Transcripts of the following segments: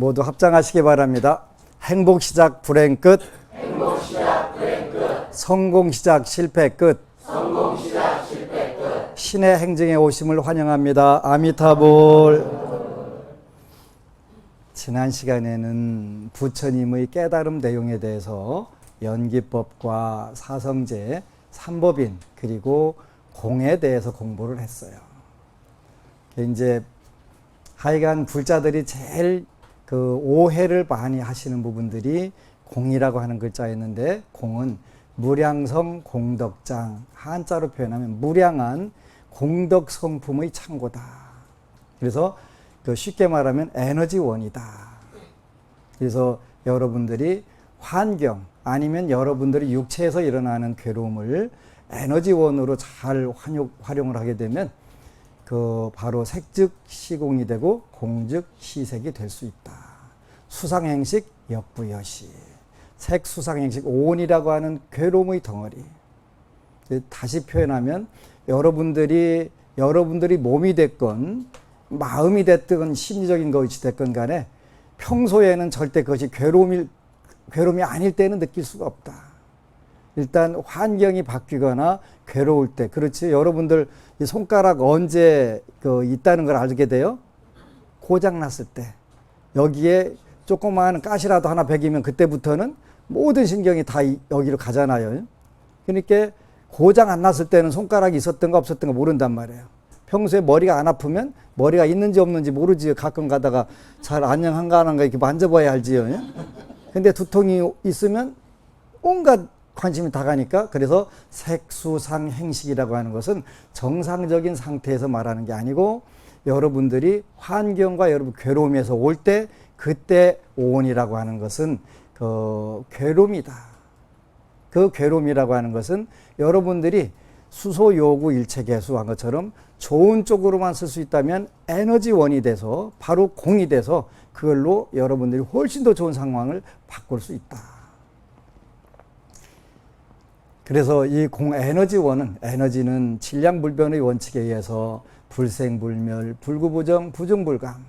모두 합장하시기 바랍니다. 행복 시작 불행 끝. 행복 시작 불행 끝. 성공 시작 실패 끝. 성공 시작 실패 끝. 신의 행정에 오심을 환영합니다. 아미타불. 지난 시간에는 부처님의 깨달음 내용에 대해서 연기법과 사성제, 삼법인 그리고 공에 대해서 공부를 했어요. 이제 하여간 불자들이 제일 그 오해를 많이 하시는 부분들이 공이라고 하는 글자였는데, 공은 무량성 공덕장, 한자로 표현하면 무량한 공덕 성품의 창고다. 그래서 쉽게 말하면 에너지원이다. 그래서 여러분들이 환경 아니면 여러분들이 육체에서 일어나는 괴로움을 에너지원으로 잘 활용을 하게 되면 바로 색즉 시공이 되고 공즉 시색이 될 수 있다. 수상행식 역부여시. 색수상행식 오온이라고 하는 괴로움의 덩어리. 다시 표현하면 여러분들이 몸이 됐건 마음이 됐든 심리적인 것이 됐건 간에 평소에는 절대 그것이 괴로움이 아닐 때는 느낄 수가 없다. 일단 환경이 바뀌거나 괴로울 때, 그렇지. 여러분들 손가락 언제 있다는 걸 알게 돼요? 고장 났을 때. 여기에 조그마한 가시라도 하나 베기면 그때부터는 모든 신경이 다 여기로 가잖아요. 그러니까 고장 안 났을 때는 손가락이 있었던가 없었던가 모른단 말이에요. 평소에 머리가 안 아프면 머리가 있는지 없는지 모르지. 가끔 가다가 잘 안녕한가 안 한가 이렇게 만져봐야 알지요. 근데 두통이 있으면 온갖 관심이 다 가니까, 그래서 색수상행식이라고 하는 것은 정상적인 상태에서 말하는 게 아니고 여러분들이 환경과 여러분 괴로움에서 올 때 그때 오온이라고 하는 것은 괴로움이다. 그 괴로움이라고 하는 것은 여러분들이 수소 요구 일체 개수한 것처럼 좋은 쪽으로만 쓸 수 있다면 에너지원이 돼서 바로 공이 돼서 그걸로 여러분들이 훨씬 더 좋은 상황을 바꿀 수 있다. 그래서 이 공 에너지는 질량불변의 원칙에 의해서 불생불멸, 불구부정, 부중불감.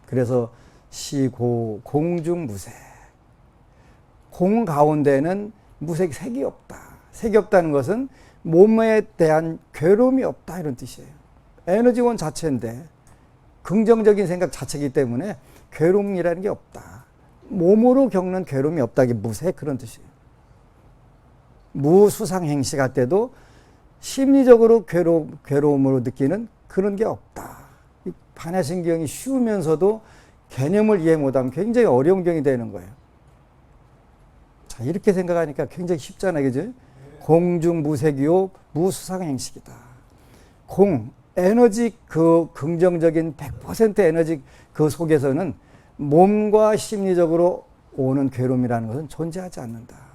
그래서 시고, 공중무색. 공 가운데는 무색, 색이 없다. 색이 없다는 것은 몸에 대한 괴로움이 없다, 이런 뜻이에요. 에너지원 자체인데 긍정적인 생각 자체이기 때문에 괴로움이라는 게 없다. 몸으로 겪는 괴로움이 없다. 이게 무색, 그런 뜻이에요. 무수상행식 할 때도 심리적으로 괴로움으로 느끼는 그런 게 없다. 반야신경이 쉬우면서도 개념을 이해 못하면 굉장히 어려운 경이 되는 거예요. 자, 이렇게 생각하니까 굉장히 쉽잖아요. 그죠? 공중무색이요 무수상행식이다. 공, 에너지 긍정적인 100% 에너지 속에서는 몸과 심리적으로 오는 괴로움이라는 것은 존재하지 않는다.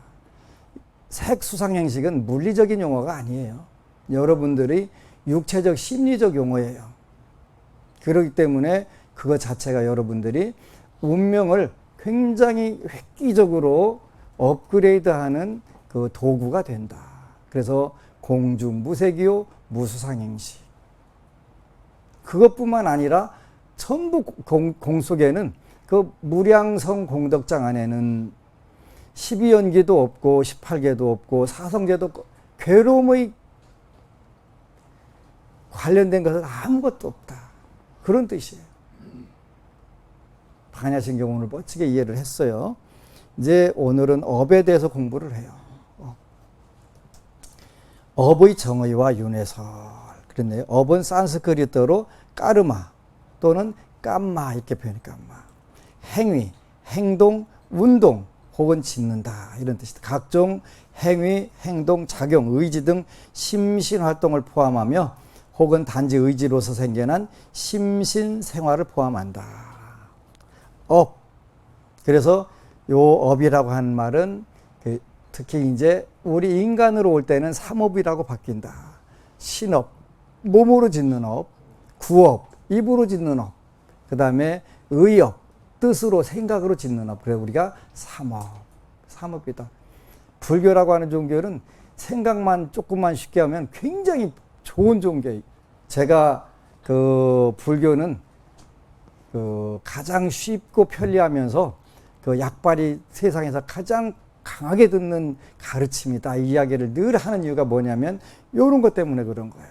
색수상행식은 물리적인 용어가 아니에요. 여러분들이 육체적 심리적 용어예요. 그렇기 때문에 그것 자체가 여러분들이 운명을 굉장히 획기적으로 업그레이드하는 그 도구가 된다. 그래서 공중무색이요 무수상행식. 그것뿐만 아니라 전부 공 속에는 그 무량성 공덕장 안에는 12연기도 없고 18개도 없고 사성제도 없고 괴로움의 관련된 것은 아무것도 없다. 그런 뜻이에요. 반야신경 오늘 멋지게 이해를 했어요. 이제 오늘은 업에 대해서 공부를 해요. 업의 정의와 윤회설. 그랬네요. 업은 산스크리트어로 까르마 또는 깜마 이렇게 표현해요. 깜마. 행위, 행동, 운동 혹은 짓는다 이런 뜻이다. 각종 행위, 행동, 작용, 의지 등 심신활동을 포함하며 혹은 단지 의지로서 생겨난 심신생활을 포함한다. 업. 그래서 요 업이라고 하는 말은 특히 이제 우리 인간으로 올 때는 삼업이라고 바뀐다. 신업, 몸으로 짓는 업, 구업, 입으로 짓는 업, 그 다음에 의업, 뜻으로 생각으로 짓는 업. 그래서 우리가 삼업이다. 불교라고 하는 종교는 생각만 조금만 쉽게 하면 굉장히 좋은 종교예요. 제가 불교는 그 가장 쉽고 편리하면서 그 약발이 세상에서 가장 강하게 듣는 가르침이다. 이 이야기를 늘 하는 이유가 뭐냐면 이런 것 때문에 그런 거예요.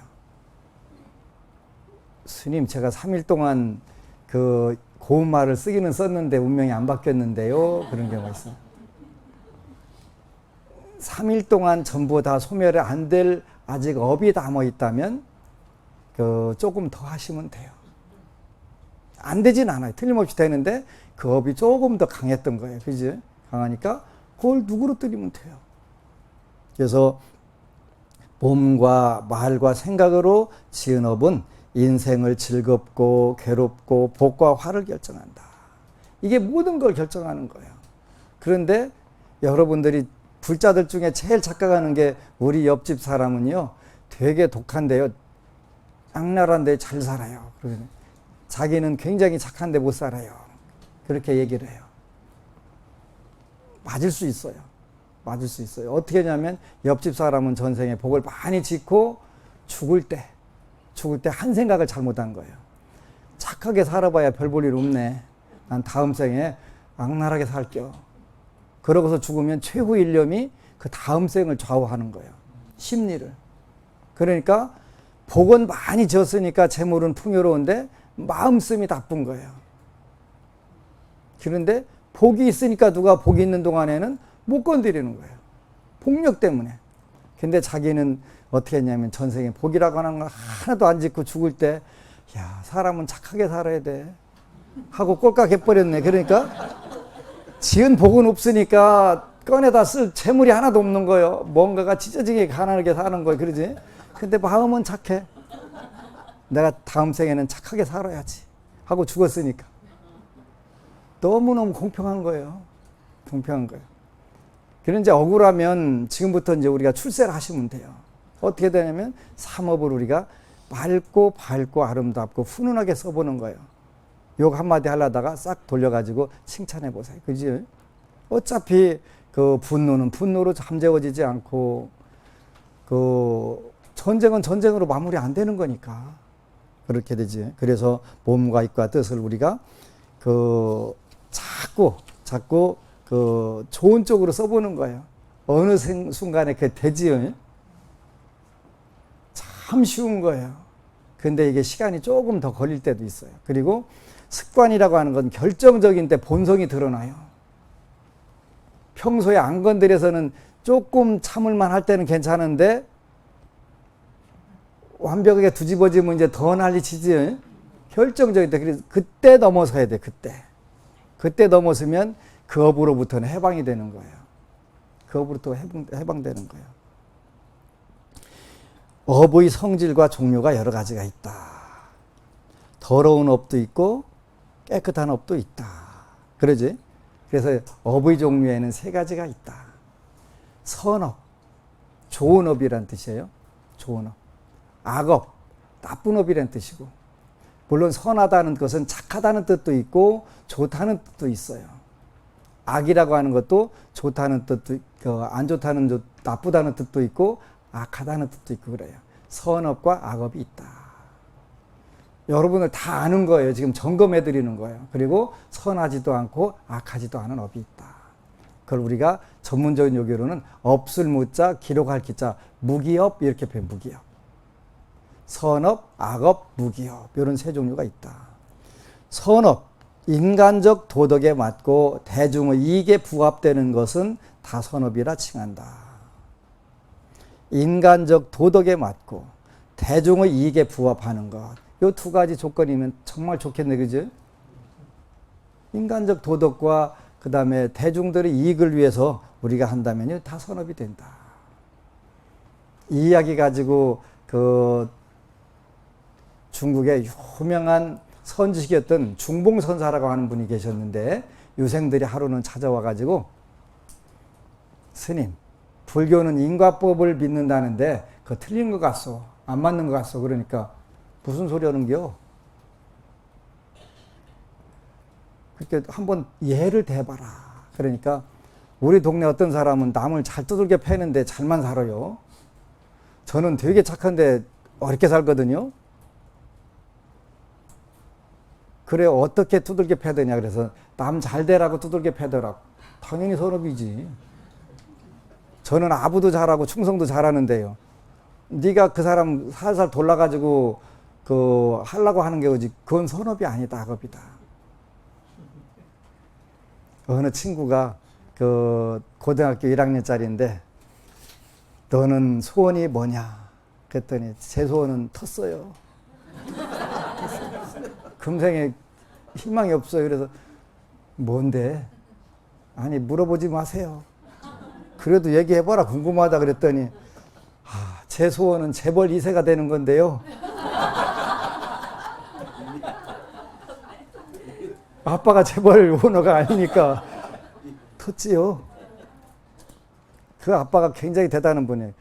스님, 제가 3일 동안 그 고운 말을 쓰기는 썼는데 운명이 안 바뀌었는데요. 그런 경우가 있어요. 3일 동안 전부 다 소멸이 안 될 아직 업이 남아 있다면 그 조금 더 하시면 돼요. 안 되진 않아요. 틀림없이 되는데 그 업이 조금 더 강했던 거예요. 그지? 강하니까 그걸 누구로 드리면 돼요. 그래서 몸과 말과 생각으로 지은 업은 인생을 즐겁고 괴롭고 복과 화를 결정한다. 이게 모든 걸 결정하는 거예요. 그런데 여러분들이 불자들 중에 제일 착각하는 게 우리 옆집 사람은요 되게 독한데요 악랄한데 잘 살아요. 자기는 굉장히 착한데 못 살아요. 그렇게 얘기를 해요. 맞을 수 있어요. 맞을 수 있어요. 어떻게 하냐면 옆집 사람은 전생에 복을 많이 짓고 죽을 때 한 생각을 잘못한 거예요. 착하게 살아봐야 별 볼 일 없네. 난 다음 생에 악랄하게 살게요. 그러고서 죽으면 최후 일념이 그 다음 생을 좌우하는 거예요. 심리를. 그러니까 복은 많이 졌으니까 재물은 풍요로운데 마음씀이 나쁜 거예요. 그런데 복이 있으니까 누가 복이 있는 동안에는 못 건드리는 거예요. 폭력 때문에. 근데 자기는 어떻게 했냐면 전생에 복이라고 하는 걸 하나도 안 짓고 죽을 때 야, 사람은 착하게 살아야 돼 하고 꼴깍 해버렸네. 그러니까 지은 복은 없으니까 꺼내다 쓸 재물이 하나도 없는 거예요. 뭔가가 찢어지게 가난하게 사는 거예요. 그러지? 근데 마음은 착해. 내가 다음 생에는 착하게 살아야지 하고 죽었으니까. 너무너무 공평한 거예요. 공평한 거예요. 그런 이제 억울하면 지금부터 이제 우리가 출세를 하시면 돼요. 어떻게 되냐면 삼업을 우리가 맑고 밝고 아름답고 훈훈하게 써보는 거예요. 욕 한마디 하려다가 싹 돌려가지고 칭찬해 보세요. 그지? 어차피 그 분노는 분노로 잠재워지지 않고 그 전쟁은 전쟁으로 마무리 안 되는 거니까 그렇게 되지. 그래서 몸과 입과 뜻을 우리가 그 자꾸 그 좋은 쪽으로 써보는 거예요. 어느 순간에 그게 되지. 참 쉬운 거예요. 근데 이게 시간이 조금 더 걸릴 때도 있어요. 그리고 습관이라고 하는 건 결정적인 때 본성이 드러나요. 평소에 안 건드려서는 조금 참을만 할 때는 괜찮은데 완벽하게 뒤집어지면 이제 더 난리치지. 결정적인 때. 그래서 그때 넘어서야 돼. 그때 넘어서면 그 업으로부터는 해방이 되는 거예요. 그 업으로부터 해방되는 거예요. 업의 성질과 종류가 여러 가지가 있다. 더러운 업도 있고 깨끗한 업도 있다. 그러지? 그래서 업의 종류에는 세 가지가 있다. 선업, 좋은 업이란 뜻이에요. 좋은 업. 악업, 나쁜 업이란 뜻이고. 물론 선하다는 것은 착하다는 뜻도 있고 좋다는 뜻도 있어요. 악이라고 하는 것도 좋다는 뜻도 안 좋다는 나쁘다는 뜻도 있고 악하다는 뜻도 있고 그래요. 선업과 악업이 있다. 여러분을 다 아는 거예요. 지금 점검해 드리는 거예요. 그리고 선하지도 않고 악하지도 않은 업이 있다. 그걸 우리가 전문적인 용어로는 업술 무자 기록할 기자 무기업 이렇게 표현. 무기업. 선업, 악업, 무기업 이런 세 종류가 있다. 선업, 인간적 도덕에 맞고 대중의 이익에 부합되는 것은 다 선업이라 칭한다. 인간적 도덕에 맞고 대중의 이익에 부합하는 것. 이 두 가지 조건이면 정말 좋겠네. 그죠? 인간적 도덕과 그 다음에 대중들의 이익을 위해서 우리가 한다면 다 선업이 된다. 이 이야기 가지고 그 중국의 유명한 선지식이었던 중봉선사라고 하는 분이 계셨는데 유생들이 하루는 찾아와 가지고 스님, 불교는 인과법을 믿는다는데 그거 틀린 것 같소. 안 맞는 것 같소. 그러니까 무슨 소리 하는겨? 그렇게 한번 예를 대봐라. 그러니까 우리 동네 어떤 사람은 남을 잘 두들겨 패는데 잘만 살아요. 저는 되게 착한데 어렵게 살거든요. 그래 어떻게 두들겨 패드냐 그래서 남 잘 되라고 두들겨 패더라고. 당연히 선업이지. 저는 아부도 잘하고 충성도 잘하는데요. 네가 그 사람 살살 돌라가지고 그 하려고 하는 게 오지 그건 선업이 아니다 악업이다. 어느 친구가 그 고등학교 1학년짜리인데 너는 소원이 뭐냐 그랬더니 제 소원은 텄어요. 금생에 희망이 없어요. 그래서 뭔데? 아니 물어보지 마세요. 그래도 얘기해봐라 궁금하다 그랬더니 제 소원은 재벌 2세가 되는 건데요. 아빠가 재벌 오너가 아니니까 텄지요. 그 아빠가 굉장히 대단한 분이에요.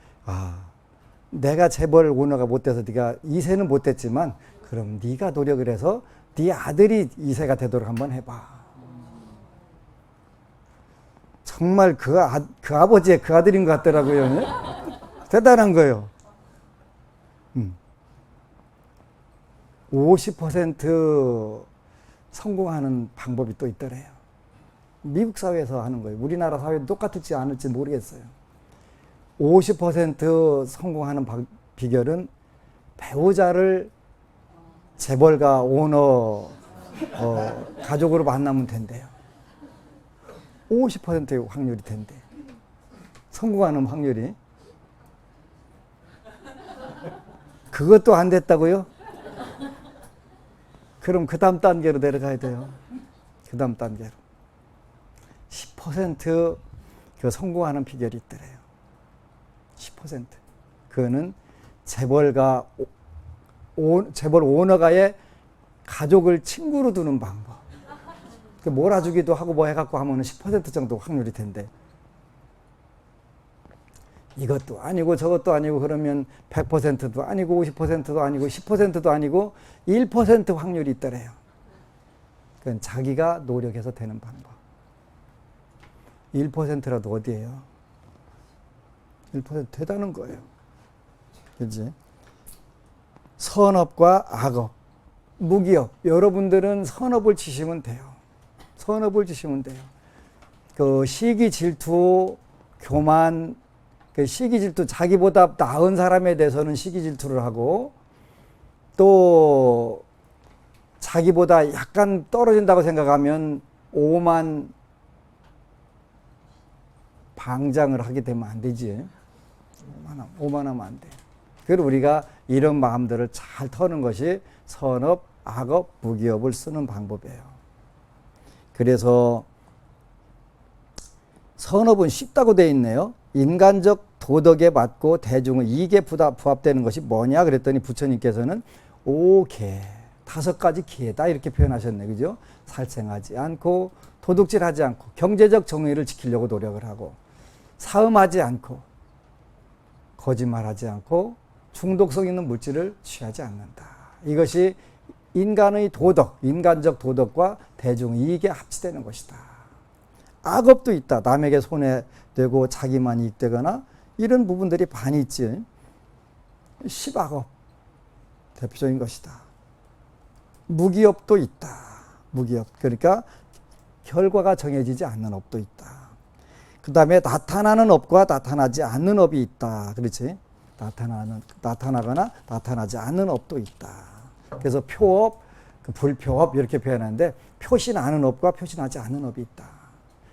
내가 재벌 오너가 못 돼서 네가 2세는 못 됐지만 그럼 네가 노력을 해서 네 아들이 2세가 되도록 한번 해봐. 정말 그 아버지의 그 아들인 것 같더라고요. 대단한 거예요. 50% 성공하는 방법이 또 있더래요. 미국 사회에서 하는 거예요. 우리나라 사회도 똑같을지 않을지 모르겠어요. 50% 성공하는 비결은 배우자를 재벌가 오너 가족으로 만나면 된대요. 50%의 확률이 된대. 성공하는 확률이. 그것도 안 됐다고요? 그럼 그 다음 단계로 내려가야 돼요. 그 다음 단계로. 10% 그 성공하는 비결이 있더래요. 10%. 그거는 재벌 오너가의 가족을 친구로 두는 방법. 몰아주기도 하고 뭐 해갖고 하면 10% 정도 확률이 된대. 이것도 아니고 저것도 아니고 그러면 100%도 아니고 50%도 아니고 10%도 아니고 1% 확률이 있더래요. 그건 자기가 노력해서 되는 방법. 1%라도 어디예요? 1% 대단한 거예요. 그렇지? 선업과 악업, 무기업. 여러분들은 선업을 치시면 돼요. 선업을 치시면 돼요. 그 시기, 질투, 교만, 그 시기, 질투, 자기보다 나은 사람에 대해서는 시기, 질투를 하고 또 자기보다 약간 떨어진다고 생각하면 오만 방장을 하게 되면 안 되지. 오만하면 안 돼. 그래서 우리가 이런 마음들을 잘 터는 것이 선업, 악업, 무기업을 쓰는 방법이에요. 그래서 선업은 쉽다고 되어 있네요. 인간적 도덕에 맞고 대중의 이익에 부합되는 것이 뭐냐 그랬더니 부처님께서는 5계, 5가지 기회다 이렇게 표현하셨네. 그죠? 살생하지 않고 도둑질하지 않고 경제적 정의를 지키려고 노력을 하고 사음하지 않고 거짓말하지 않고 중독성 있는 물질을 취하지 않는다. 이것이 인간의 도덕, 인간적 도덕과 대중 이익에 합치되는 것이다. 악업도 있다. 남에게 손해되고 자기만 이익되거나 이런 부분들이 많이 있지. 십악업 대표적인 것이다. 무기업도 있다. 무기업. 그러니까 결과가 정해지지 않는 업도 있다. 그 다음에 나타나는 업과 나타나지 않는 업이 있다. 그렇지? 나타나거나 나타나지 않는 업도 있다. 그래서 표업, 불표업 이렇게 표현하는데 표시나는 업과 표시나지 않는 업이 있다.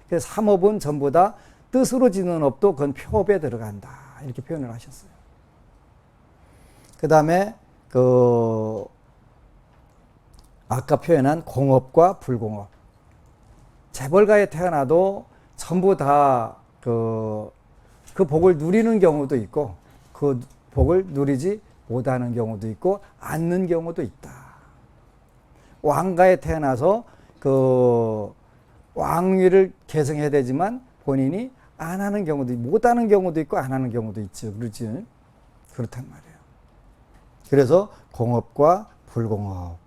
그래서 삼업은 전부 다 뜻으로 지는 업도 그건 표업에 들어간다. 이렇게 표현을 하셨어요. 그 다음에 아까 표현한 공업과 불공업. 재벌가에 태어나도 전부 다 그 복을 누리는 경우도 있고 그 복을 누리지 못하는 경우도 있고 않는 경우도 있다. 왕가에 태어나서 그 왕위를 계승해야 되지만 본인이 안 하는 경우도 못하는 경우도 있고 안 하는 경우도 있죠. 그렇지? 그렇단 말이에요. 그래서 공업과 불공업.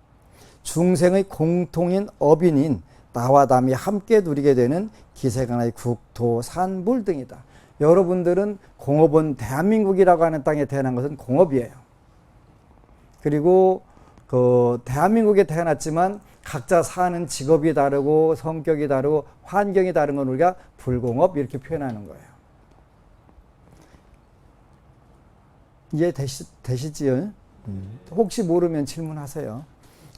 중생의 공통인 업인인 나와 남이 함께 누리게 되는 기세간의 국토, 산, 물 등이다. 여러분들은 공업은 대한민국이라고 하는 땅에 태어난 것은 공업이에요. 그리고 그 대한민국에 태어났지만 각자 사는 직업이 다르고 성격이 다르고 환경이 다른 건 우리가 불공업 이렇게 표현하는 거예요. 이해되시지요? 혹시 모르면 질문하세요.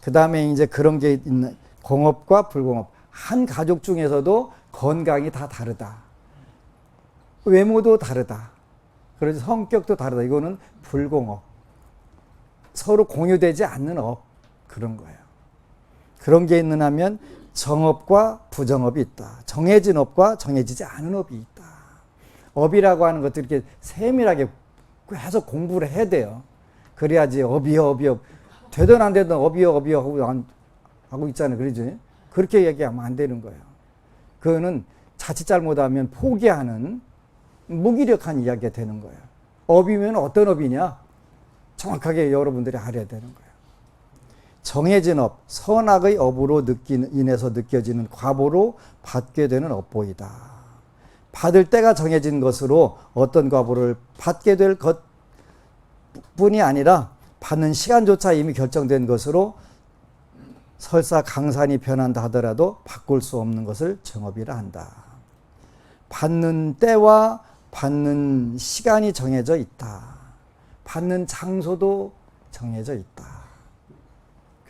그 다음에 이제 그런 게 있는 공업과 불공업. 한 가족 중에서도 건강이 다 다르다. 외모도 다르다. 그래서 성격도 다르다. 이거는 불공업. 서로 공유되지 않는 업. 그런 거예요. 그런 게 있는 하면 정업과 부정업이 있다. 정해진 업과 정해지지 않은 업이 있다. 업이라고 하는 것도 이렇게 세밀하게 계속 공부를 해야 돼요. 그래야지 업이요. 되든 안 되든 업이요 하고 있잖아요. 그러지? 그렇게 얘기하면 안 되는 거예요. 그거는 자칫 잘못하면 포기하는 무기력한 이야기가 되는 거예요. 업이면 어떤 업이냐? 정확하게 여러분들이 알아야 되는 거예요. 정해진 업, 선악의 업으로 인해서 느껴지는 과보로 받게 되는 업보이다. 받을 때가 정해진 것으로 어떤 과보를 받게 될 것뿐이 아니라 받는 시간조차 이미 결정된 것으로 설사 강산이 변한다 하더라도 바꿀 수 없는 것을 정업이라 한다. 받는 때와 받는 시간이 정해져 있다. 받는 장소도 정해져 있다.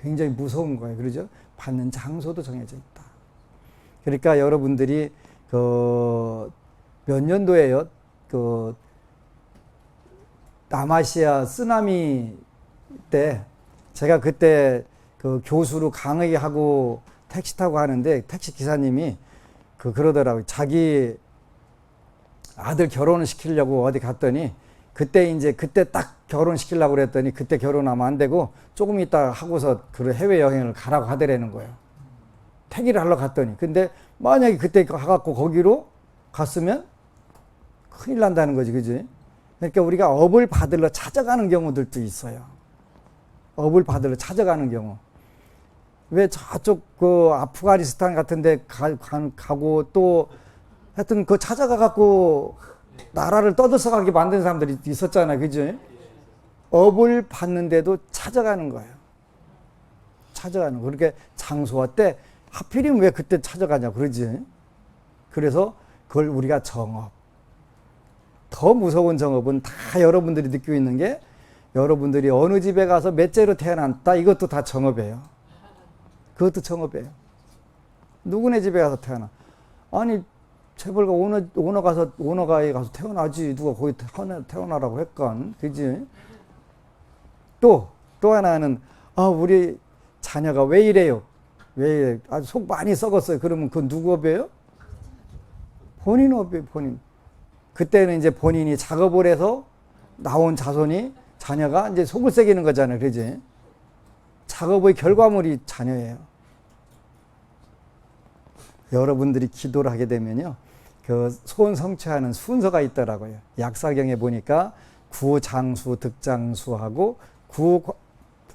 굉장히 무서운 거예요. 그러죠? 받는 장소도 정해져 있다. 그러니까 여러분들이 몇 년도에요? 남아시아 쓰나미 때 제가 그때 교수로 강의하고 택시 타고 하는데 택시 기사님이 그러더라고요. 자기 아들 결혼을 시키려고 어디 갔더니 그때 딱 결혼시키려고 그랬더니 그때 결혼하면 안 되고 조금 있다 하고서 그 해외여행을 가라고 하더라는 거예요. 택일을 하러 갔더니. 근데 만약에 그때 가갖고 거기로 갔으면 큰일 난다는 거지, 그지? 그러니까 우리가 업을 받으러 찾아가는 경우들도 있어요. 업을 받으러 찾아가는 경우. 왜 저쪽 아프가니스탄 같은 데 가고 또 하여튼 찾아가갖고 나라를 떠들썩하게 만든 사람들이 있었잖아요. 그죠? 업을 받는데도 찾아가는 거예요. 찾아가는 거. 그렇게 장소와 때 하필이면 왜 그때 찾아가냐 그러지. 그래서 그걸 우리가 정업. 더 무서운 정업은 다 여러분들이 느끼고 있는 게 여러분들이 어느 집에 가서 몇째로 태어났다 이것도 다 정업이에요. 그것도 정업이에요. 누구네 집에 가서 태어나. 아니 재벌가 오너가에 가서 태어나지. 누가 거기 태어나라고 했건. 그지? 또 하나는, 우리 자녀가 왜 이래요? 왜 이래? 아주 속 많이 썩었어요. 그러면 그건 누구 업이에요? 본인 업이에요, 본인. 그때는 이제 본인이 작업을 해서 나온 자녀가 이제 속을 새기는 거잖아요. 그지? 작업의 결과물이 자녀예요. 여러분들이 기도를 하게 되면요. 소원 성취하는 순서가 있더라고요. 약사경에 보니까 구장수, 득장수하고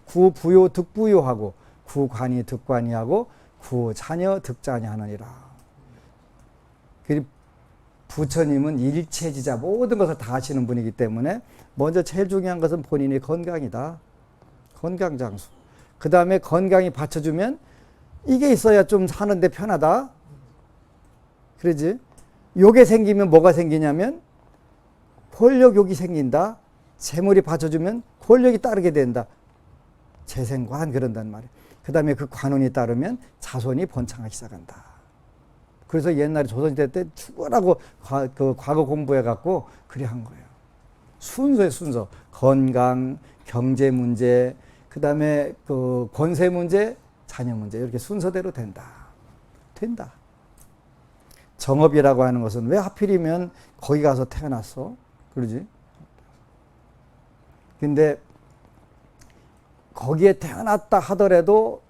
구부요, 득부요하고 구관이, 득관이하고 구자녀, 득자녀 하느니라. 부처님은 일체지자 모든 것을 다 하시는 분이기 때문에 먼저 제일 중요한 것은 본인의 건강이다. 건강장수. 그 다음에 건강이 받쳐주면 이게 있어야 좀 사는데 편하다. 그러지? 욕이 생기면 뭐가 생기냐면 권력욕이 생긴다. 재물이 받쳐주면 권력이 따르게 된다. 재생관 그런단 말이에요. 그 다음에 그 관운이 따르면 자손이 번창하기 시작한다. 그래서 옛날에 조선시대 때 죽으라고 과거 공부해갖고 그래 한 거예요. 순서의 순서. 건강, 경제 문제, 그 다음에 권세 문제, 자녀 문제 이렇게 순서대로 된다. 정업이라고 하는 것은 왜 하필이면 거기 가서 태어났어? 그러지? 근데 거기에 태어났다 하더라도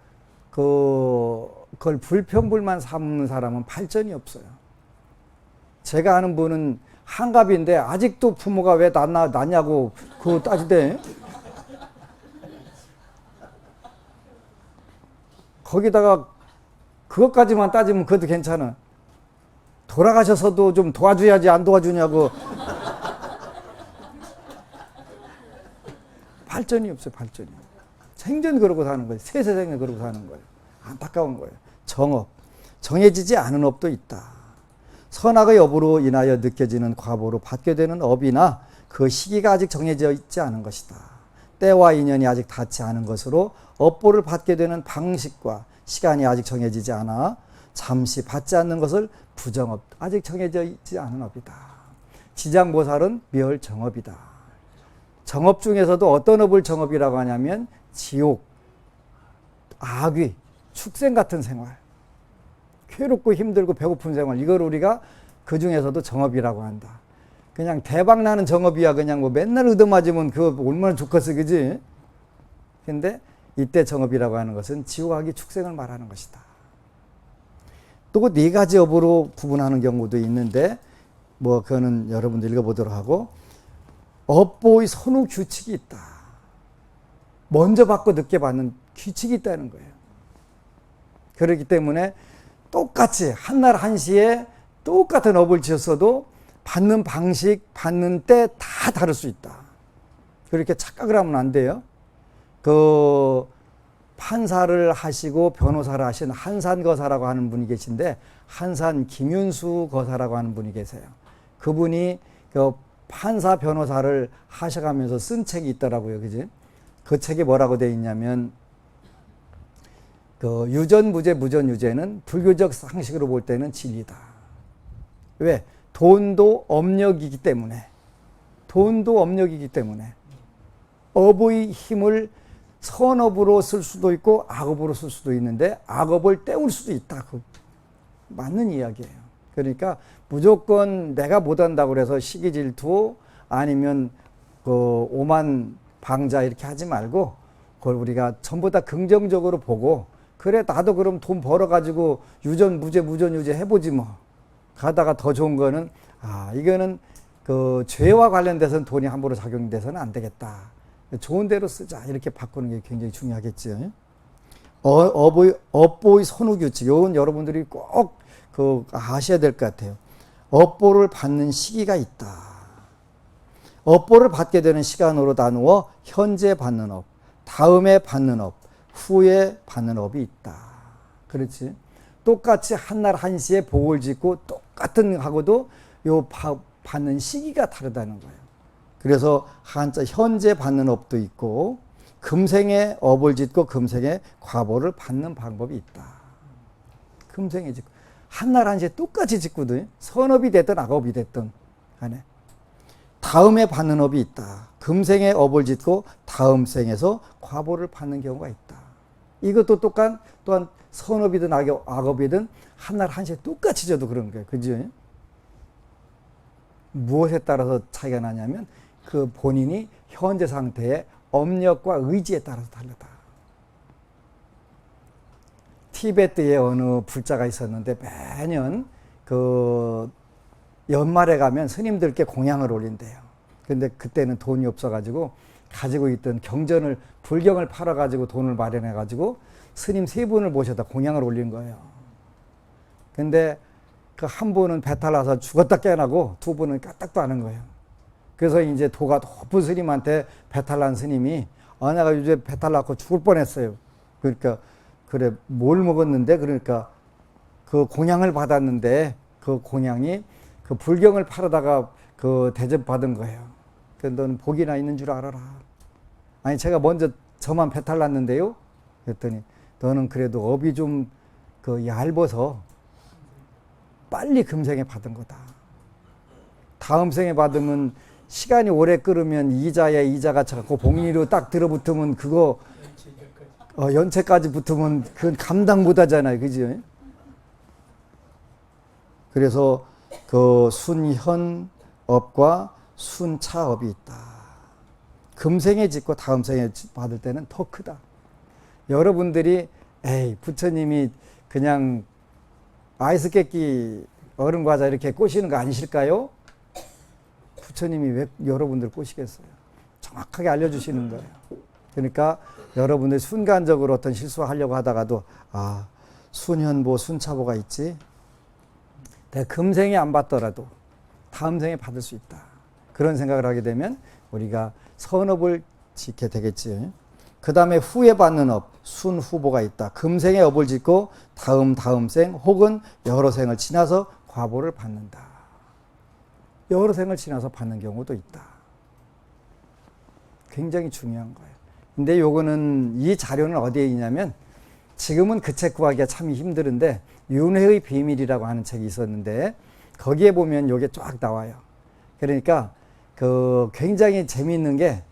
그걸 불평불만 삼는 사람은 발전이 없어요. 제가 아는 분은 한갑인데 아직도 부모가 왜 낳냐고 그거 따지대. 거기다가 그것까지만 따지면 그것도 괜찮아. 돌아가셔서도 좀 도와줘야지 안 도와주냐고. 발전이 없어요. 발전이. 생전 그러고 사는 거예요. 세세생에 그러고 사는 거예요. 안타까운 거예요. 정업. 정해지지 않은 업도 있다. 선악의 업으로 인하여 느껴지는 과보로 받게 되는 업이나 그 시기가 아직 정해져 있지 않은 것이다. 때와 인연이 아직 닿지 않은 것으로 업보를 받게 되는 방식과 시간이 아직 정해지지 않아 잠시 받지 않는 것을 부정업, 아직 정해져 있지 않은 업이다. 지장보살은 멸정업이다. 정업 중에서도 어떤 업을 정업이라고 하냐면 지옥, 악귀, 축생 같은 생활, 괴롭고 힘들고 배고픈 생활, 이걸 우리가 그 중에서도 정업이라고 한다. 그냥 대박 나는 정업이야. 그냥 뭐 맨날 얻어맞으면 그거 얼마나 좋겠어, 그지? 근데 이때 정업이라고 하는 것은 지옥악이 축생을 말하는 것이다. 또 네 가지 업으로 구분하는 경우도 있는데 뭐 그거는 여러분들 읽어보도록 하고, 업보의 선후 규칙이 있다. 먼저 받고 늦게 받는 규칙이 있다는 거예요. 그렇기 때문에 똑같이 한날 한시에 똑같은 업을 지었어도 받는 방식, 받는 때 다 다를 수 있다. 그렇게 착각을 하면 안 돼요. 그 판사를 하시고 변호사를 하신 한산 거사라고 하는 분이 계신데, 한산 김윤수 거사라고 하는 분이 계세요. 그분이 그 판사 변호사를 하셔가면서 쓴 책이 있더라고요. 그지? 그 책에 뭐라고 되어 있냐면, 그 유전무죄, 무전유죄는 불교적 상식으로 볼 때는 진리다. 왜? 돈도 업력이기 때문에. 돈도 업력이기 때문에. 업의 힘을 선업으로 쓸 수도 있고 악업으로 쓸 수도 있는데 악업을 때울 수도 있다. 그 맞는 이야기예요. 그러니까 무조건 내가 못한다고 해서 시기 질투 아니면 그 오만 방자 이렇게 하지 말고, 그걸 우리가 전부 다 긍정적으로 보고, 그래 나도 그럼 돈 벌어가지고 유전 무죄 무전 유죄 해보지 뭐. 가다가 더 좋은 거는 이거는 그 죄와 관련돼서는 돈이 함부로 작용돼서는 안 되겠다. 좋은 대로 쓰자 이렇게 바꾸는 게 굉장히 중요하겠죠. 업보의 선후 규칙, 이건 여러분들이 꼭 그 아셔야 될 것 같아요. 업보를 받는 시기가 있다. 업보를 받게 되는 시간으로 나누어 현재 받는 업, 다음에 받는 업, 후에 받는 업이 있다. 그렇지? 똑같이 한날 한시에 복을 짓고 똑같은 하고도 요 받는 시기가 다르다는 거예요. 그래서 한자 현재 받는 업도 있고 금생에 업을 짓고 금생에 과보를 받는 방법이 있다. 금생에 짓고 한날 한시에 똑같이 짓거든. 선업이 됐든 악업이 됐든 간에 다음에 받는 업이 있다. 금생에 업을 짓고 다음 생에서 과보를 받는 경우가 있다. 이것도 또한 선업이든 악업이든 한날 한시에 똑같이 져도 그런 거예요. 그죠? 무엇에 따라서 차이가 나냐면 그 본인이 현재 상태의 업력과 의지에 따라서 다르다. 티베트에 어느 불자가 있었는데 매년 그 연말에 가면 스님들께 공양을 올린대요. 근데 그때는 돈이 없어가지고 가지고 있던 경전을, 불경을 팔아가지고 돈을 마련해가지고 스님 3분을 모셔다 공양을 올린 거예요. 근데 그 한 분은 배탈 나서 죽었다 깨어나고 2분은 까딱도 안 한 거예요. 그래서 이제 도가 높은 스님한테 배탈 난 스님이 내가 요새 배탈 났고 죽을 뻔했어요. 그러니까 그래 뭘 먹었는데, 그러니까 그 공양을 받았는데 그 공양이 그 불경을 팔아다가 그 대접받은 거예요. 그래서 너는 복이나 있는 줄 알아라. 아니 제가 먼저 저만 배탈 났는데요. 그랬더니 너는 그래도 업이 좀 그 얇아서 빨리 금생에 받은 거다. 다음 생에 받으면 시간이 오래 끓으면 이자에 이자가 자꾸 복리로 딱 들어붙으면 그거 연체까지 붙으면 그건 감당 못 하잖아요. 그죠? 그래서 그 순현업과 순차업이 있다. 금생에 짓고 다음 생에 받을 때는 더 크다. 여러분들이 에이 부처님이 그냥 아이스 깨끼 얼음 과자 이렇게 꼬시는 거 아니실까요? 부처님이 왜 여러분들 꼬시겠어요? 정확하게 알려주시는 거예요. 그러니까 여러분들 순간적으로 어떤 실수하려고 하다가도 순현보 순차보가 있지, 내가 금생에 안 받더라도 다음 생에 받을 수 있다. 그런 생각을 하게 되면 우리가 선업을 지게 되겠지. 그 다음에 후에 받는 업, 순후보가 있다. 금생에 업을 짓고 다음 생 혹은 여러 생을 지나서 과보를 받는다. 여러 생을 지나서 받는 경우도 있다. 굉장히 중요한 거예요. 근데 요거는 이 자료는 어디에 있냐면 지금은 그 책 구하기가 참 힘드는데 윤회의 비밀이라고 하는 책이 있었는데 거기에 보면 요게 쫙 나와요. 그러니까 그 굉장히 재미있는 게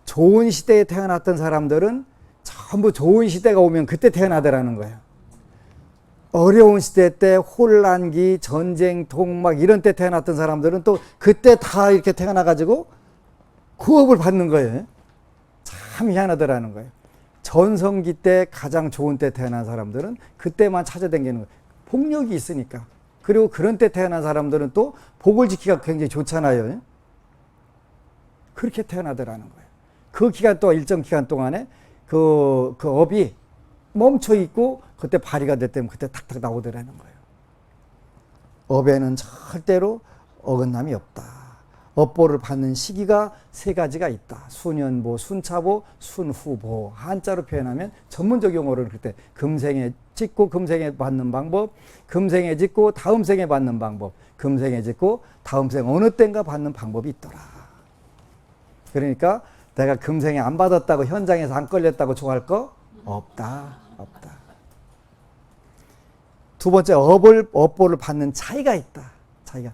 좋은 시대에 태어났던 사람들은 전부 좋은 시대가 오면 그때 태어나더라는 거예요. 어려운 시대 때 혼란기, 전쟁통 막 이런 때 태어났던 사람들은 또 그때 다 이렇게 태어나가지고 구업을 받는 거예요. 참 희한하더라는 거예요. 전성기 때 가장 좋은 때 태어난 사람들은 그때만 찾아다니는 거예요. 폭력이 있으니까. 그리고 그런 때 태어난 사람들은 또 복을 지키기가 굉장히 좋잖아요. 그렇게 태어나더라는 거예요. 그 기간 동안, 일정 기간 동안에 그 업이 멈춰 있고 그때 발휘가 됐다면 그때 탁탁 나오더라는 거예요. 업에는 절대로 어긋남이 없다. 업보를 받는 시기가 세 가지가 있다. 순연보, 순차보, 순후보. 한자로 표현하면 전문적 용어로는 그때 금생에 짓고 금생에 받는 방법, 금생에 짓고 다음 생에 받는 방법, 금생에 짓고 다음 생 어느 때인가 받는 방법이 있더라. 그러니까 내가 금생에 안 받았다고 현장에서 안 걸렸다고 좋아할 거 없다. 없다. 두 번째, 업보를 받는 차이가 있다. 차이가.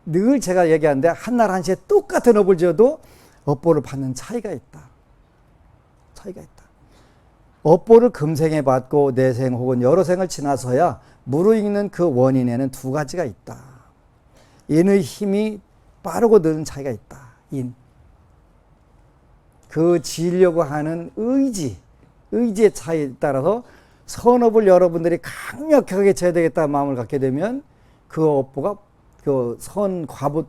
늘 제가 얘기하는데 한날 한시에 똑같은 업을 지어도 업보를 받는 차이가 있다. 차이가 있다. 업보를 금생에 받고 내생 혹은 여러 생을 지나서야 무르익는 그 원인에는 두 가지가 있다. 인의 힘이 빠르고 느는 차이가 있다. 인. 그 지으려고 하는 의지의 차이에 따라서 선업을 여러분들이 강력하게 지어야 되겠다는 마음을 갖게 되면 그 업보가 그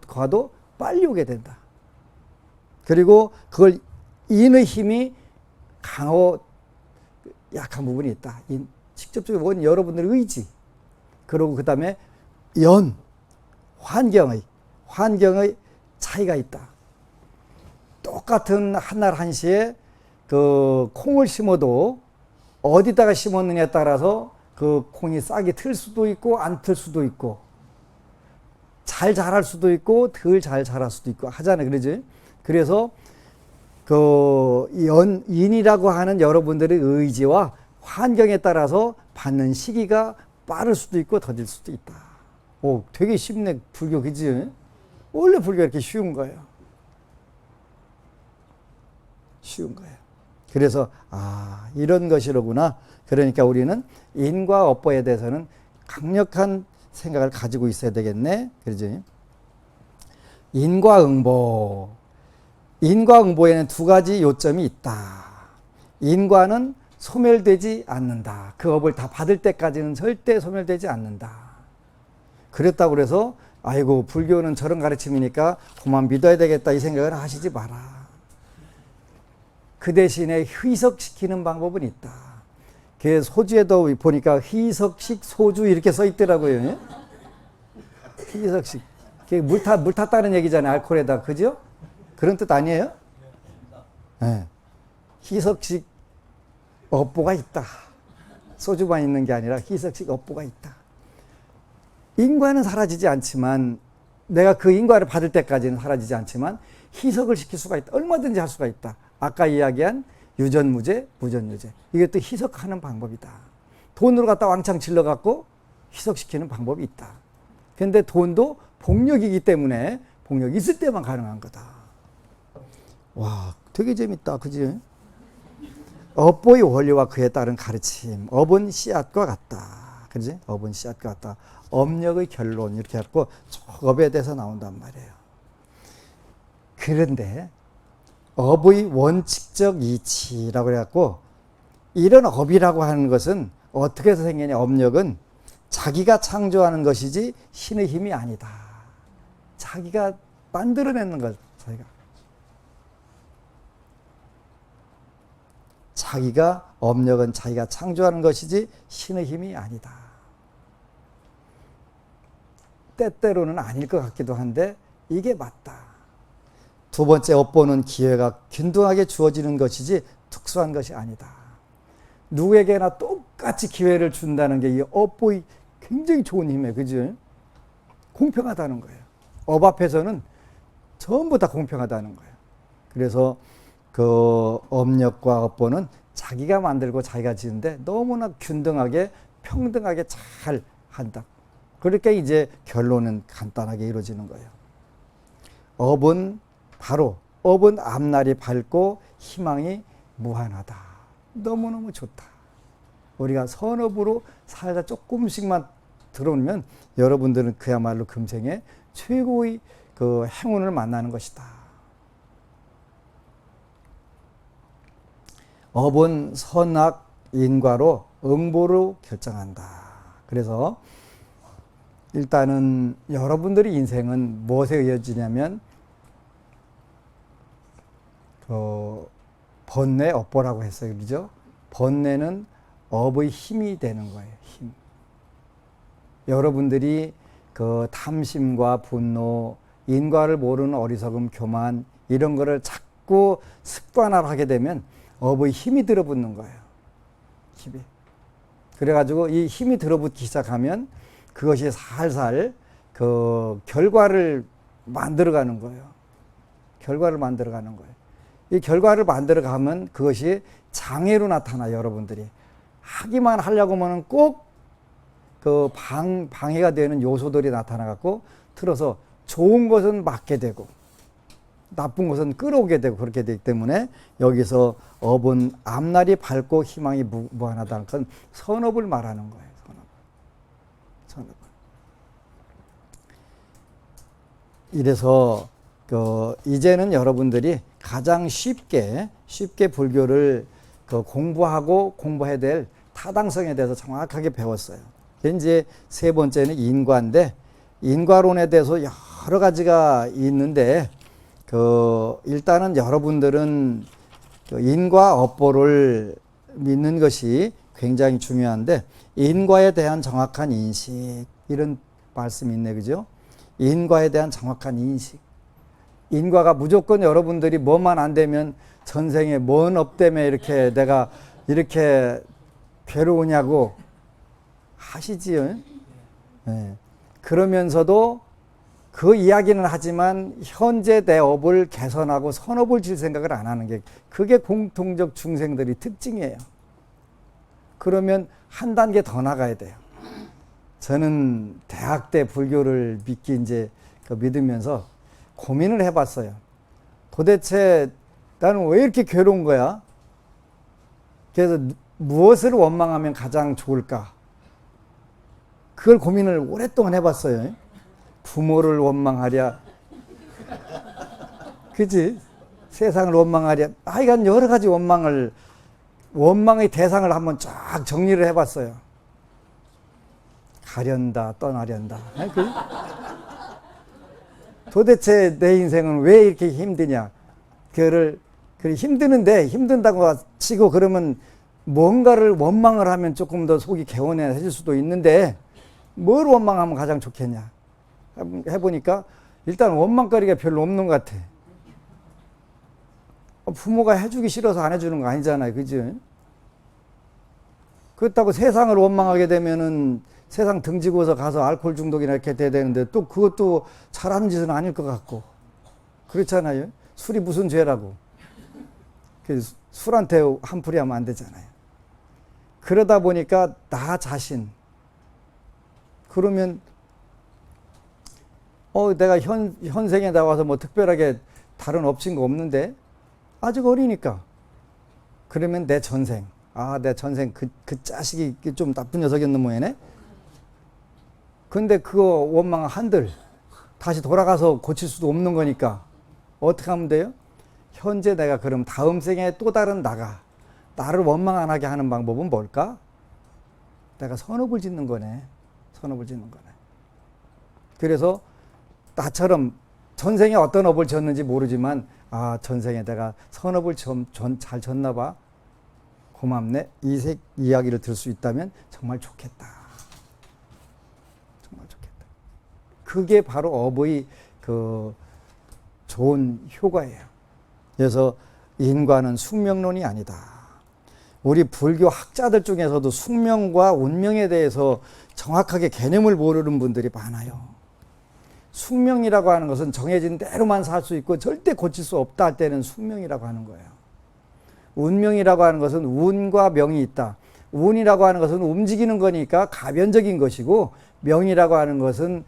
과도 빨리 오게 된다. 그리고 그걸 인의 힘이 강하고 약한 부분이 있다. 직접적인 원 여러분들의 의지. 그리고 그 다음에 환경의 차이가 있다. 똑같은 한날 한시에 그 콩을 심어도 어디다가 심었느냐에 따라서 그 콩이 싹이 틀 수도 있고 안 틀 수도 있고 잘 자랄 수도 있고 덜 잘 자랄 수도 있고 하잖아요. 그러지? 그래서 그 인이라고 하는 여러분들의 의지와 환경에 따라서 받는 시기가 빠를 수도 있고 더딜 수도 있다. 오, 되게 쉽네. 불교, 그지? 원래 불교가 이렇게 쉬운 거예요. 쉬운 거예요. 그래서 이런 것이로구나. 그러니까 우리는 인과 업보에 대해서는 강력한 생각을 가지고 있어야 되겠네. 그러지? 인과응보. 인과응보에는 두 가지 요점이 있다. 인과는 소멸되지 않는다. 그 업을 다 받을 때까지는 절대 소멸되지 않는다. 그랬다고 그래서 아이고 불교는 저런 가르침이니까 그만 믿어야 되겠다 이 생각을 하시지 마라. 그 대신에 희석시키는 방법은 있다. 그 소주에도 보니까 희석식 소주 이렇게 써 있더라고요. 희석식. 물 탔다는 얘기잖아요. 알코올에다. 그죠? 그런 뜻 아니에요? 네. 희석식 업보가 있다. 소주만 있는 게 아니라 희석식 업보가 있다. 인과는 사라지지 않지만 내가 그 인과를 받을 때까지는 사라지지 않지만 희석을 시킬 수가 있다. 얼마든지 할 수가 있다. 아까 이야기한 유전무죄, 무전유죄. 이게 또 희석하는 방법이다. 돈으로 갖다 왕창 질러갖고 희석시키는 방법이 있다. 그런데 돈도 복력이기 때문에 복력이 있을 때만 가능한 거다. 와, 되게 재밌다. 그지? 업보의 원리와 그에 따른 가르침. 업은 씨앗과 같다. 그지? 업은 씨앗과 같다. 업력의 결론. 이렇게 해갖고 업에 대해서 나온단 말이에요. 그런데 업의 원칙적 이치라고 해갖고 이런 업이라고 하는 것은 어떻게 해서 생기냐. 업력은 자기가 창조하는 것이지 신의 힘이 아니다. 자기가 만들어내는 것. 업력은 자기가 창조하는 것이지 신의 힘이 아니다. 때때로는 아닐 것 같기도 한데 이게 맞다. 두 번째 업보는 기회가 균등하게 주어지는 것이지 특수한 것이 아니다. 누구에게나 똑같이 기회를 준다는 게 이 업보의 굉장히 좋은 힘이에요. 그죠? 공평하다는 거예요. 업 앞에서는 전부 다 공평하다는 거예요. 그래서 그 업력과 업보는 자기가 만들고 자기가 지는데 너무나 균등하게 평등하게 잘 한다. 그러니까 이제 결론은 간단하게 이루어지는 거예요. 업은 앞날이 밝고 희망이 무한하다. 너무너무 좋다. 우리가 선업으로 살다 조금씩만 들어오면 여러분들은 그야말로 금생에 최고의 그 행운을 만나는 것이다. 업은 선악 인과로 응보로 결정한다. 그래서 일단은 여러분들의 인생은 무엇에 의해지냐면 번뇌 업보라고 했어요. 그죠? 번뇌는 업의 힘이 되는 거예요. 힘. 여러분들이 그 탐심과 분노, 인과를 모르는 어리석음, 교만 이런 거를 자꾸 습관화하게 되면 업의 힘이 들어붙는 거예요. 힘이. 그래가지고 이 힘이 들어붙기 시작하면 그것이 살살 그 결과를 만들어가는 거예요. 결과를 만들어가는 거예요. 이 결과를 만들어가면 그것이 장애로 나타나. 여러분들이 하기만 하려고 하면 꼭 그 방해가 되는 요소들이 나타나갖고 틀어서 좋은 것은 막게 되고 나쁜 것은 끌어오게 되고 그렇게 되기 때문에 여기서 업은 앞날이 밝고 희망이 무한하다는 건 선업을 말하는 거예요. 선업을. 이래서 이제는 여러분들이 가장 쉽게 불교를 공부해야 될 타당성에 대해서 정확하게 배웠어요. 이제 세 번째는 인과인데 인과론에 대해서 여러 가지가 있는데 일단은 여러분들은 인과 업보를 믿는 것이 굉장히 중요한데 인과에 대한 정확한 인식 이런 말씀이 있네. 그죠? 인과에 대한 정확한 인식. 인과가 무조건 여러분들이 뭐만 안 되면 전생에 뭔 업 때문에 이렇게 내가 이렇게 괴로우냐고 하시지요. 네. 그러면서도 그 이야기는 하지만 현재 내 업을 개선하고 선업을 질 생각을 안 하는 게 그게 공통적 중생들의 특징이에요. 그러면 한 단계 더 나가야 돼요. 저는 대학 때 불교를 이제 믿으면서 고민을 해봤어요. 도대체 나는 왜 이렇게 괴로운 거야? 그래서 무엇을 원망하면 가장 좋을까? 그걸 고민을 오랫동안 해봤어요. 부모를 원망하랴, 그지? 세상을 원망하랴. 하여간 여러 가지 원망의 대상을 한번 쫙 정리를 해봤어요. 가련다, 떠나련다. 도대체 내 인생은 왜 이렇게 힘드냐? 그거를 힘든다고 치고 그러면 뭔가를 원망을 하면 조금 더 속이 개운해질 수도 있는데 뭘 원망하면 가장 좋겠냐? 해보니까 일단 원망거리가 별로 없는 것 같아. 부모가 해주기 싫어서 안 해주는 거 아니잖아요. 그죠? 그렇다고 세상을 원망하게 되면은 세상 등지고서 가서 알코올 중독이나 이렇게 돼야 되는데 또 그것도 잘하는 짓은 아닐 것 같고. 그렇잖아요. 술이 무슨 죄라고. 술한테 한풀이 하면 안 되잖아요. 그러다 보니까 나 자신. 그러면 내가 현생에 나와서 뭐 특별하게 다른 업친 거 없는데 아직 어리니까. 그러면 내 전생. 내 전생 그 자식이 좀 나쁜 녀석이었는 모양이네. 근데 그거 원망 한들 다시 돌아가서 고칠 수도 없는 거니까 어떻게 하면 돼요? 현재 내가 그럼 다음 생에 또 다른 나를 원망 안 하게 하는 방법은 뭘까? 내가 선업을 짓는 거네. 선업을 짓는 거네. 그래서 나처럼 전생에 어떤 업을 졌는지 모르지만 전생에 내가 선업을 잘 졌나 봐. 고맙네. 이 이야기를 들을 수 있다면 정말 좋겠다. 정말 좋겠다. 그게 바로 업의 그 좋은 효과예요. 그래서 인과는 숙명론이 아니다. 우리 불교 학자들 중에서도 숙명과 운명에 대해서 정확하게 개념을 모르는 분들이 많아요. 숙명이라고 하는 것은 정해진 대로만 살 수 있고 절대 고칠 수 없다 할 때는 숙명이라고 하는 거예요. 운명이라고 하는 것은 운과 명이 있다. 운이라고 하는 것은 움직이는 거니까 가변적인 것이고, 명이라고 하는 것은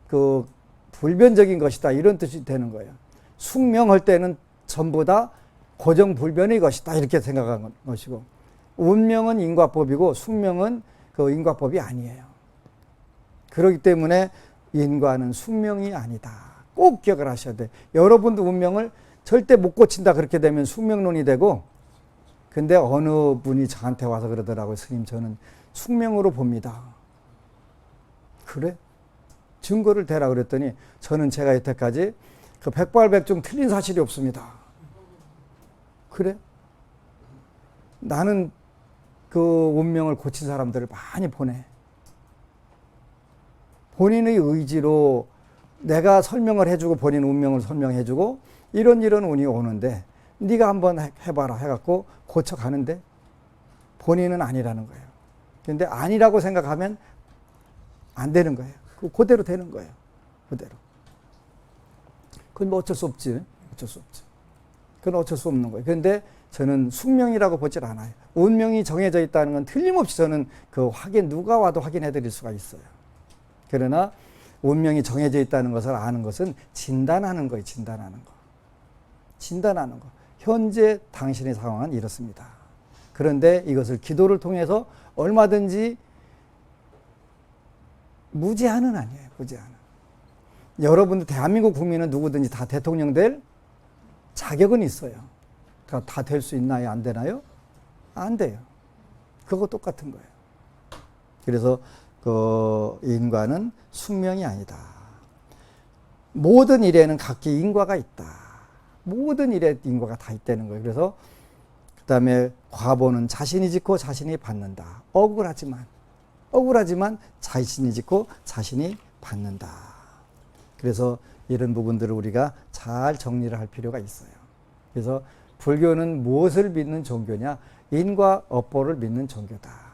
그 불변적인 것이다, 이런 뜻이 되는 거예요. 숙명할 때는 전부 다 고정불변의 것이다, 이렇게 생각한 것이고, 운명은 인과법이고 숙명은 그 인과법이 아니에요. 그렇기 때문에 인과는 숙명이 아니다. 꼭 기억을 하셔야 돼요. 여러분도 운명을 절대 못 고친다 그렇게 되면 숙명론이 되고, 근데 어느 분이 저한테 와서 그러더라고요. 스님, 저는 숙명으로 봅니다. 그래? 증거를 대라 그랬더니 저는 제가 여태까지 그 백발백중 틀린 사실이 없습니다. 그래? 나는 그 운명을 고친 사람들을 많이 보내. 본인의 의지로 내가 설명을 해주고 본인 운명을 설명해주고 이런 운이 오는데 네가 한번 해봐라 해갖고 고쳐가는데 본인은 아니라는 거예요. 근데 아니라고 생각하면 안 되는 거예요. 그대로 되는 거예요. 그대로. 그건 뭐 어쩔 수 없지. 어쩔 수 없지. 그건 어쩔 수 없는 거예요. 그런데 저는 숙명이라고 보질 않아요. 운명이 정해져 있다는 건 틀림없이 저는 그 누가 와도 확인해 드릴 수가 있어요. 그러나 운명이 정해져 있다는 것을 아는 것은 진단하는 거예요. 진단하는 거. 진단하는 거. 현재 당신의 상황은 이렇습니다. 그런데 이것을 기도를 통해서 얼마든지 무제한은 아니에요. 무제한은. 여러분들 대한민국 국민은 누구든지 다 대통령 될 자격은 있어요. 그러니까 다 될 수 있나요? 안 되나요? 안 돼요. 그거 똑같은 거예요. 그래서 그 인과는 숙명이 아니다. 모든 일에는 각기 인과가 있다. 모든 일에 인과가 다 있다는 거예요. 그래서 그 다음에 과보는 자신이 짓고 자신이 받는다. 억울하지만 자신이 짓고 자신이 받는다. 그래서 이런 부분들을 우리가 잘 정리를 할 필요가 있어요. 그래서 불교는 무엇을 믿는 종교냐? 인과업보를 믿는 종교다.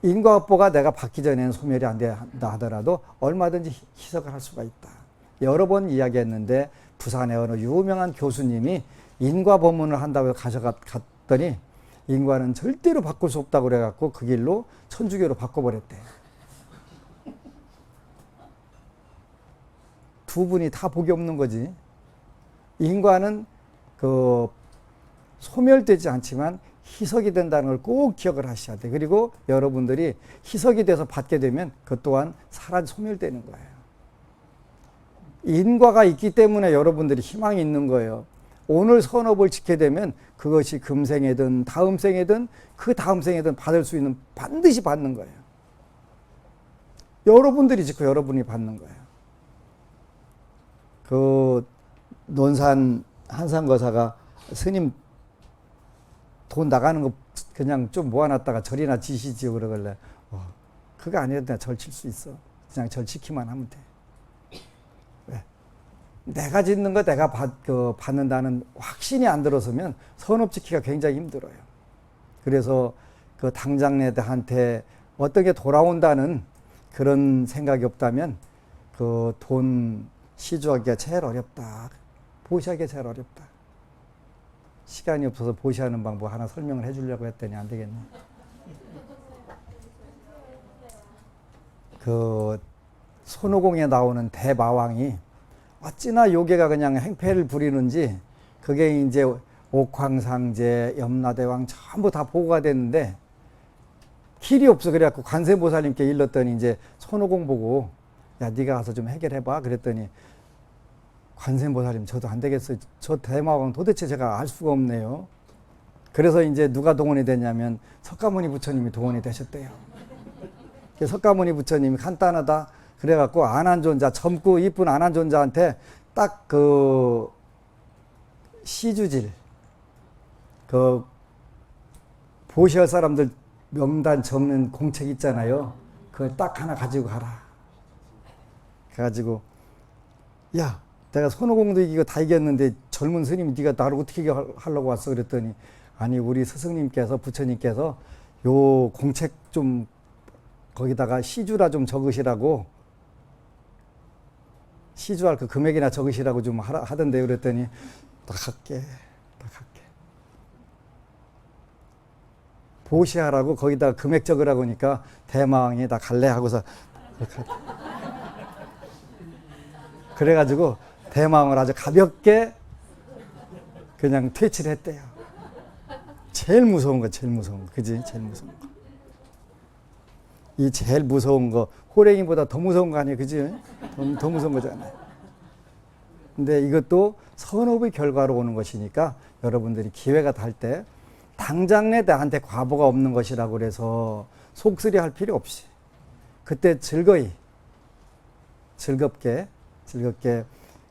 인과업보가 내가 받기 전에는 소멸이 안 된다 하더라도 얼마든지 희석을 할 수가 있다. 여러 번 이야기했는데 부산의 어느 유명한 교수님이 인과법문을 한다고 갔더니 인과는 절대로 바꿀 수 없다고 그래갖고 그 길로 천주교로 바꿔버렸대. 두 분이 다 복이 없는 거지. 인과는 그 소멸되지 않지만 희석이 된다는 걸 꼭 기억을 하셔야 돼. 그리고 여러분들이 희석이 돼서 받게 되면 그것 또한 소멸되는 거예요. 인과가 있기 때문에 여러분들이 희망이 있는 거예요. 오늘 선업을 지게 되면 그것이 금생이든 다음 생이든 그 다음 생이든 받을 수 있는, 반드시 받는 거예요. 여러분들이 짓고 여러분이 받는 거예요. 그 논산 한산거사가 스님 돈 나가는 거 그냥 좀 모아놨다가 절이나 지시지요 그러길래 그거 아니어도 내가 절칠 수 있어. 그냥 절치기만 하면 돼. 왜? 내가 짓는 거 내가 받는다는 확신이 안 들어서면 선업 지키기가 굉장히 힘들어요. 그래서 그 당장네들한테 어떤 게 돌아온다는 그런 생각이 없다면 그 돈 시주하기가 제일 어렵다. 보시하기가 제일 어렵다. 시간이 없어서 보시하는 방법 하나 설명을 해주려고 했더니 안 되겠네. 그 손오공에 나오는 대마왕이 어찌나 요괴가 그냥 행패를 부리는지 그게 이제 옥황상제, 염라대왕 전부 다 보고가 됐는데 길이 없어. 그래갖고 관세음보살님께 일렀더니 이제 손오공 보고 야 네가 가서 좀 해결해봐 그랬더니 관세음보살님 저도 안 되겠어요. 저 대마왕 도대체 제가 알 수가 없네요. 그래서 이제 누가 동원이 됐냐면 석가모니 부처님이 동원이 되셨대요. 석가모니 부처님이 간단하다 그래갖고 안한존자, 젊고 이쁜 안한존자한테 딱 그 시주질 그 보시할 사람들 명단 적는 공책 있잖아요. 그걸 딱 하나 가지고 가라. 그래가지고 야 내가 손오공도 이기고 다 이겼는데 젊은 스님이 네가 나를 어떻게 하려고 왔어? 그랬더니 아니 우리 스승님께서 부처님께서 요 공책 좀 거기다가 시주라 좀 적으시라고 시주할 그 금액이나 적으시라고 좀 하던데 그랬더니 나 갈게. 보시하라고 거기다가 금액 적으라고 하니까 대마왕이 나 갈래 하고서 그래가지고 대마왕을 아주 가볍게 그냥 퇴치를 했대요. 제일 무서운 거, 그지? 제일 무서운 거. 이 제일 무서운 거, 호랭이보다 더 무서운 거 아니에요, 그지? 더 무서운 거잖아요. 근데 이것도 선업의 결과로 오는 것이니까 여러분들이 기회가 닿을 때 당장 내 나한테 과보가 없는 것이라고 그래서 속쓰리 할 필요 없이 그때 즐겁게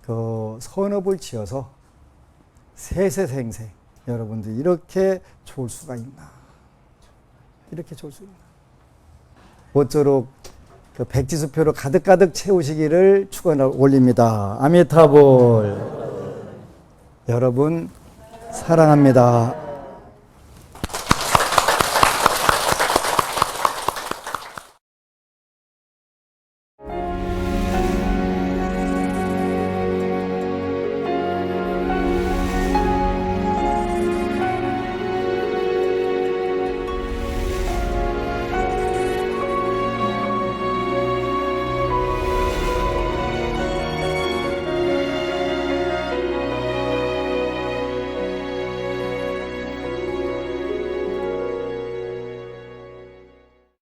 그 선업을 지어서 세세생생 여러분들 이렇게 좋을 수가 있나? 이렇게 좋을 수 있나? 모쪼록 그 백지수표로 가득가득 채우시기를 축원을 올립니다. 아미타볼. 여러분 사랑합니다.